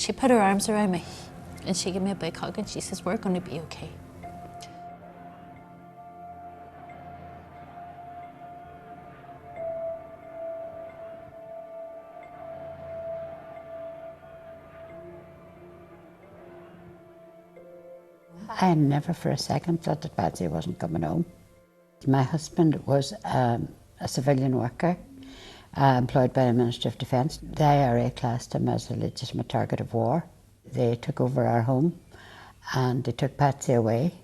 She put her arms around me and she gave me a big hug and she says, "We're going to be okay." I never for a second thought that Patsy wasn't coming home. My husband was a civilian worker employed by the Ministry of Defence. The IRA classed him as a legitimate target of war. They took over our home and they took Patsy away,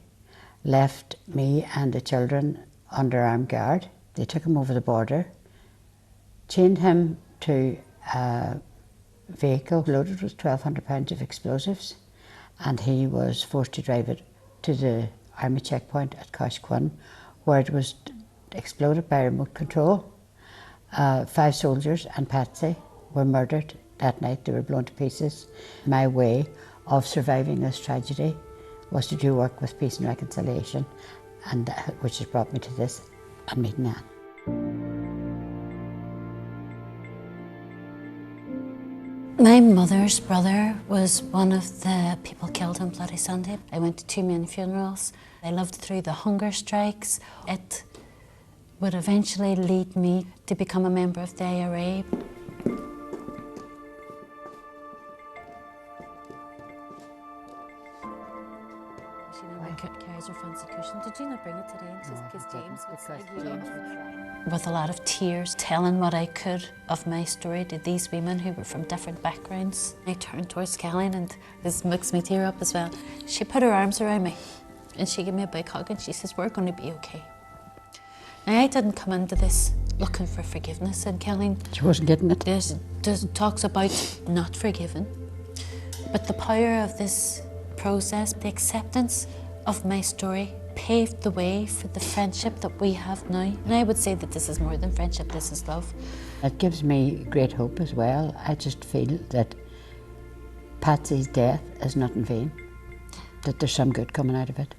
left me and the children under armed guard. They took him over the border, chained him to a vehicle loaded with 1,200 pounds of explosives, and he was forced to drive it to the army checkpoint at Coshquin, where it was exploded by remote control. 5 soldiers and Patsy were murdered that night. They were blown to pieces. My way of surviving this tragedy was to do work with peace and reconciliation, and which has brought me to this and meeting Anne. My mother's brother was one of the people killed on Bloody Sunday. I went to 2 men funerals. I lived through the hunger strikes. It would eventually lead me to become a member of the IRA. Carries her fancy cushion. Did you not bring it today? Because James was with a lot of tears, telling what I could of my story to these women who were from different backgrounds. I turned towards Kathleen, and this makes me tear up as well. She put her arms around me and she gave me a big hug and she says, "We're going to be okay." Now, I didn't come into this looking for forgiveness, and Kathleen, She wasn't getting it. There's talks about not forgiving, but the power of this process, the acceptance of my story, paved the way for the friendship that we have now. And I would say that this is more than friendship, this is love. It gives me great hope as well. I just feel that Patsy's death is not in vain, that there's some good coming out of it.